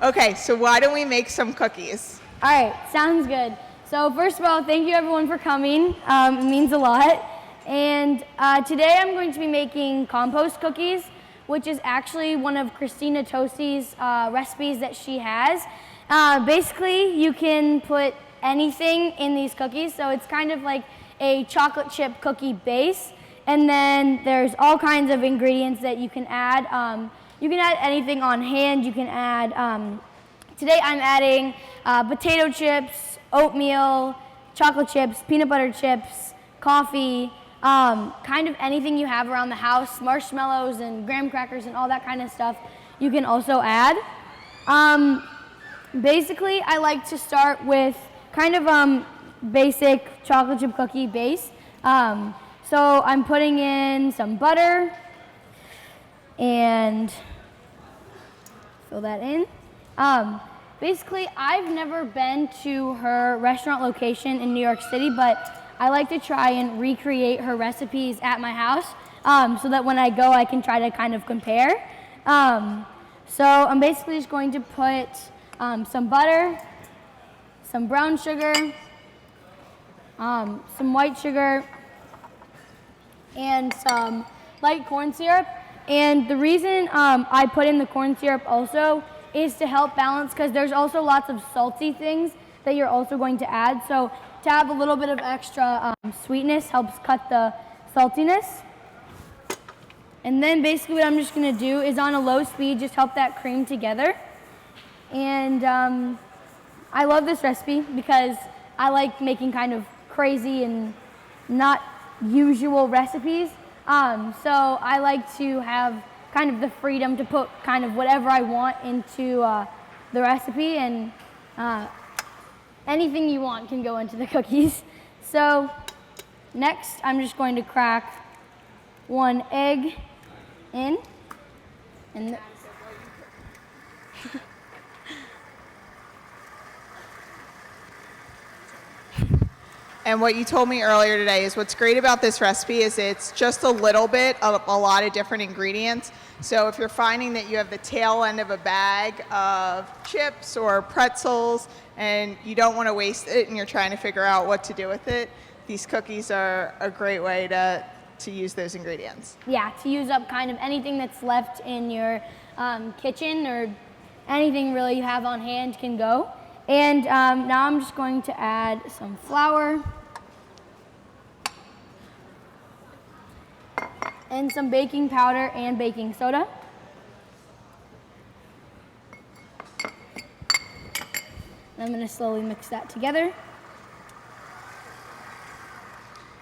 Okay, so why don't we make some cookies? All right, sounds good. So first of all, thank you everyone for coming. It means a lot. And today I'm going to be making compost cookies, which is actually one of Christina Tosi's recipes that she has. Basically, you can put anything in these cookies, so it's kind of like a chocolate chip cookie base, and then there's all kinds of ingredients that you can add. You can add anything on hand. You can add, today I'm adding potato chips, oatmeal, chocolate chips, peanut butter chips, coffee, kind of anything you have around the house, marshmallows and graham crackers and all that kind of stuff you can also add. Basically, I like to start with kind of basic chocolate chip cookie base. So I'm putting in some butter and fill that in. Basically, I've never been to her restaurant location in New York City, but I like to try and recreate her recipes at my house so that when I go, I can try to kind of compare. So I'm basically just going to put some butter, some brown sugar, some white sugar, and some light corn syrup. And the reason I put in the corn syrup also is to help balance, because there's also lots of salty things that you're also going to add. So to have a little bit of extra sweetness helps cut the saltiness. And then basically what I'm just gonna do is on a low speed, just help that cream together. And I love this recipe because I like making kind of crazy and not usual recipes. So I like to have kind of the freedom to put kind of whatever I want into the recipe, and anything you want can go into the cookies. So next, I'm just going to crack one egg in. And And what you told me earlier today is what's great about this recipe is it's just a little bit of a lot of different ingredients. So if you're finding that you have the tail end of a bag of chips or pretzels and you don't want to waste it and you're trying to figure out what to do with it, these cookies are a great way to use those ingredients. yeah, to use up kind of anything that's left in your kitchen, or anything really you have on hand can go. And now I'm just going to add some flour and some baking powder and baking soda. And I'm going to slowly mix that together.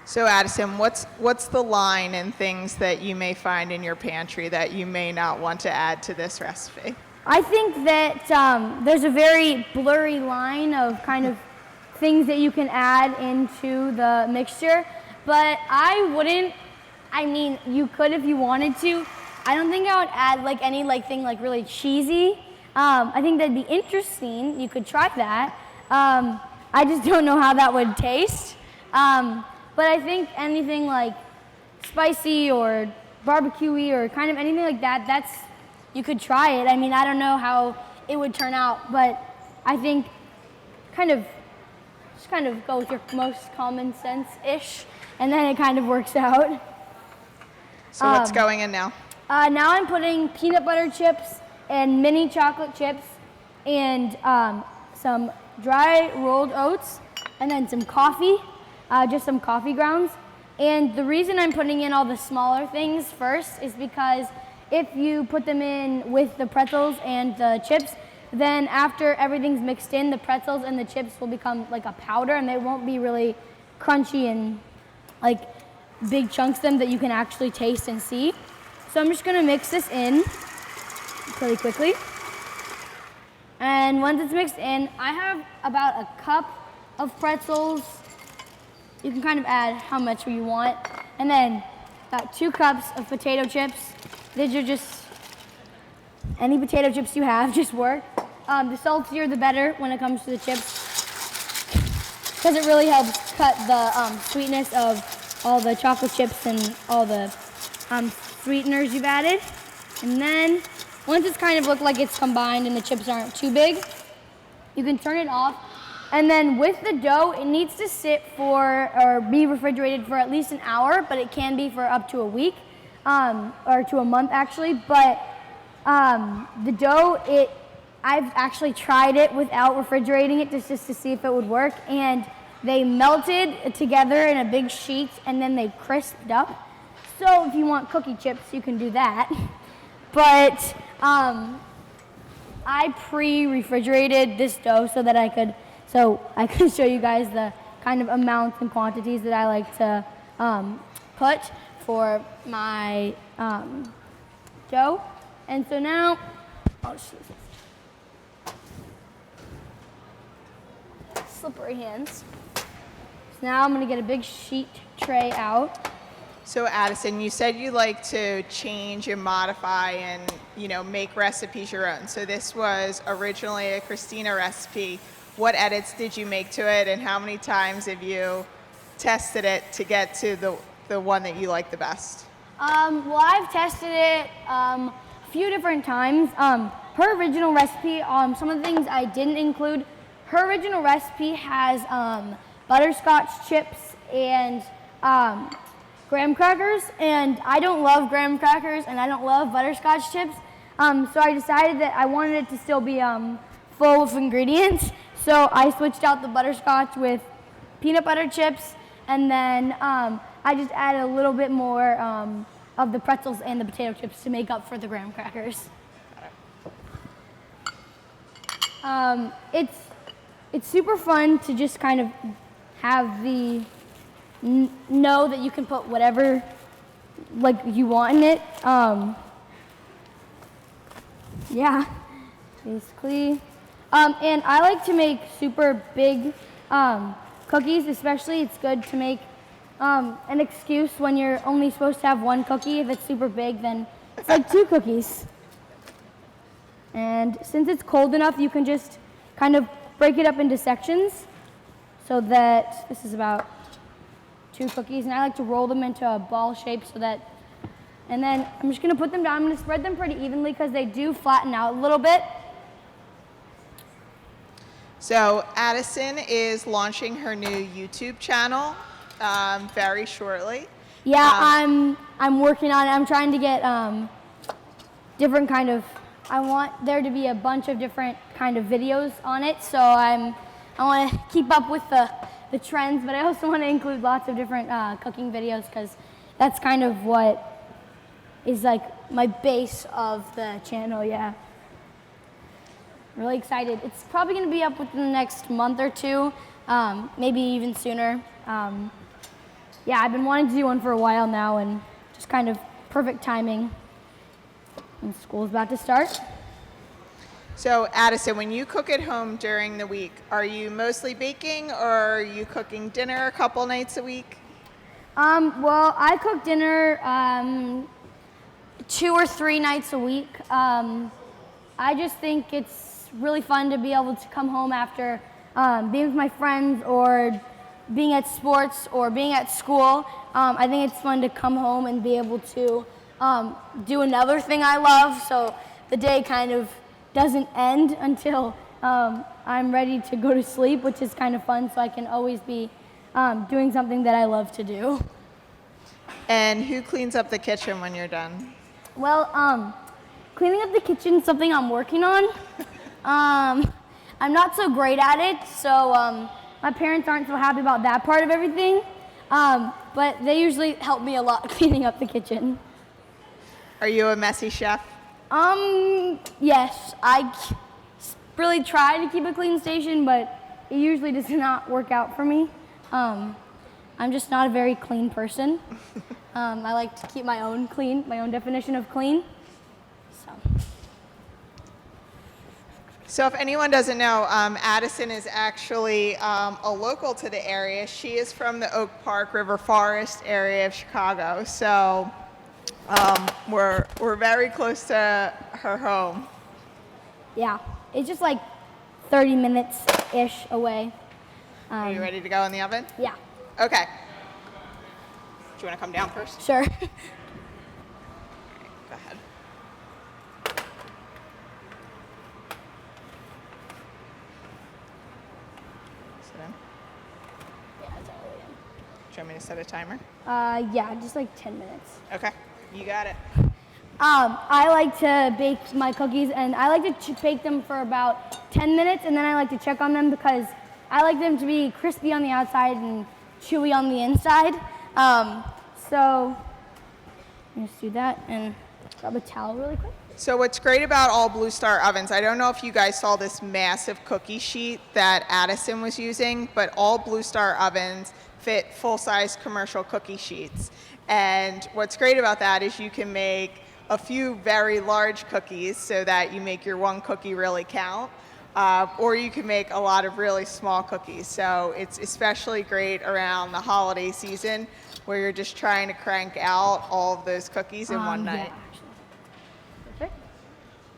So Addison, what's the line and things that you may find in your pantry that you may not want to add to this recipe? I think that there's a very blurry line of kind of things that you can add into the mixture, but I wouldn't. I mean, you could if you wanted to. I don't think I would add like any thing like really cheesy. I think that'd be interesting. You could try that. I just don't know how that would taste. But I think anything like spicy or barbecue-y or kind of anything like that, you could try it. I mean, I don't know how it would turn out, but I think just kind of go with your most common sense-ish, and then it kind of works out. So what's going in now? Now I'm putting peanut butter chips and mini chocolate chips and some dry rolled oats, and then some coffee, just some coffee grounds. And the reason I'm putting in all the smaller things first is because if you put them in with the pretzels and the chips, then after everything's mixed in, the pretzels and the chips will become like a powder, and they won't be really crunchy and like big chunks of them that you can actually taste and see. So I'm just gonna mix this in really quickly. And once it's mixed in, I have about a cup of pretzels. You can kind of add how much you want. And then about 2 cups of potato chips. These are just any potato chips you have, just work. The saltier the better when it comes to the chips, because it really helps cut the sweetness of all the chocolate chips and all the sweeteners you've added. And then once it's kind of looked like it's combined and the chips aren't too big, you can turn it off. And then with the dough, it needs to sit for, or be refrigerated for at least an hour, but it can be for up to a week, or to a month actually. But the dough, I've actually tried it without refrigerating it just to see if it would work. And they melted together in a big sheet and then they crisped up. So if you want cookie chips, you can do that. But I pre-refrigerated this dough so I could show you guys the kind of amounts and quantities that I like to put for my dough. And so now, oh, slippery hands. So now I'm gonna get a big sheet tray out. So Addison, you said you like to change and modify and, make recipes your own. So this was originally a Christina recipe. What edits did you make to it, and how many times have you tested it to get to the one that you like the best? Well, I've tested it a few different times. Her original recipe, some of the things I didn't include, her original recipe has butterscotch chips and graham crackers, and I don't love graham crackers and I don't love butterscotch chips, so I decided that I wanted it to still be full of ingredients, so I switched out the butterscotch with peanut butter chips, and then I just added a little bit more of the pretzels and the potato chips to make up for the graham crackers. It's super fun to just kind of have the know that you can put whatever you want in it. Yeah, basically. And I like to make super big cookies, especially. It's good to make an excuse when you're only supposed to have one cookie. If it's super big, then it's like 2 cookies. And since it's cold enough, you can just kind of break it up into sections so that this is about 2 cookies, and I like to roll them into a ball shape and then I'm just gonna put them down. I'm gonna spread them pretty evenly because they do flatten out a little bit. So Addison is launching her new YouTube channel very shortly. Yeah, I'm working on it. I'm trying to get different kind of, I want there to be a bunch of different kind of videos on it, so I want to keep up with the trends, but I also want to include lots of different cooking videos because that's kind of what is like my base of the channel. Yeah, really excited. It's probably going to be up within the next month or 2, maybe even sooner. Yeah, I've been wanting to do one for a while now, and just kind of perfect timing. And school's about to start. So Addison, when you cook at home during the week, are you mostly baking or are you cooking dinner a couple nights a week? Well, I cook dinner 2 or 3 nights a week. I just think it's really fun to be able to come home after being with my friends or being at sports or being at school. I think it's fun to come home and be able to do another thing I love, so the day kind of doesn't end until I'm ready to go to sleep, which is kind of fun, so I can always be doing something that I love to do. And who cleans up the kitchen when you're done? Well, cleaning up the kitchen is something I'm working on. I'm not so great at it, so my parents aren't so happy about that part of everything, but they usually help me a lot cleaning up the kitchen. Are you a messy chef? Yes, I really try to keep a clean station, but it usually does not work out for me. I'm just not a very clean person. I like to keep my own definition of clean. So if anyone doesn't know, Addison is actually a local to the area. She is from the Oak Park River Forest area of Chicago. So we're very close to her home. Yeah, it's just like 30 minutes-ish away. Are you ready to go in the oven? Yeah. Okay. Do you want to come down first? Sure. Go ahead. in? Yeah, it's all the way in. Do you want me to set a timer? Yeah, just like 10 minutes. Okay, you got it. I like to bake my cookies, and I like to bake them for about 10 minutes, and then I like to check on them because I like them to be crispy on the outside and chewy on the inside. So just do that and grab a towel really quick. So what's great about all Blue Star ovens, I don't know if you guys saw this massive cookie sheet that Addison was using, but all Blue Star ovens fit full-size commercial cookie sheets. And what's great about that is you can make a few very large cookies so that you make your one cookie really count, or you can make a lot of really small cookies. So it's especially great around the holiday season where you're just trying to crank out all of those cookies in one night. Yeah, perfect.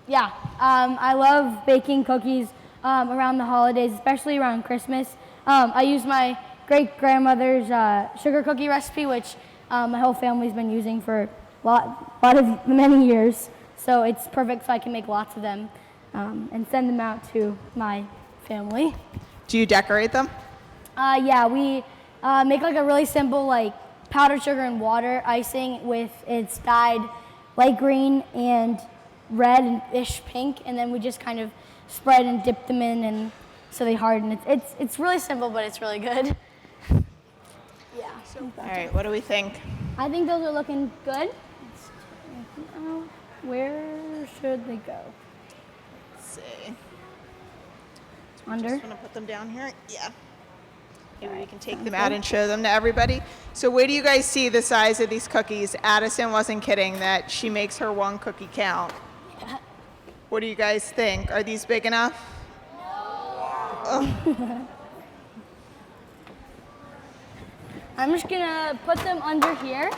Yeah, I love baking cookies around the holidays, especially around Christmas. I use my great-grandmother's sugar cookie recipe, which my whole family's been using for many years. So it's perfect so I can make lots of them and send them out to my family. Do you decorate them? Yeah, we make like a really simple like powdered sugar and water icing with it's dyed light green and red and ish pink, and then we just kind of spread and dip them in, and so they harden. It's really simple, but it's really good. Yeah. All right, what do we think? I think those are looking good. Where should they go? Let's see. Under? Just want to put them down here? Yeah. Maybe we can take them out and show them to everybody. So where do you guys see the size of these cookies? Addison wasn't kidding that she makes her one cookie count. Yeah. What do you guys think? Are these big enough? No. I'm just gonna put them under here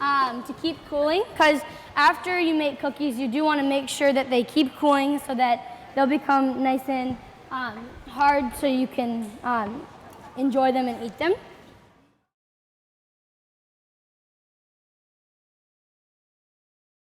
to keep cooling, because after you make cookies, you do want to make sure that they keep cooling so that they'll become nice and hard so you can enjoy them and eat them.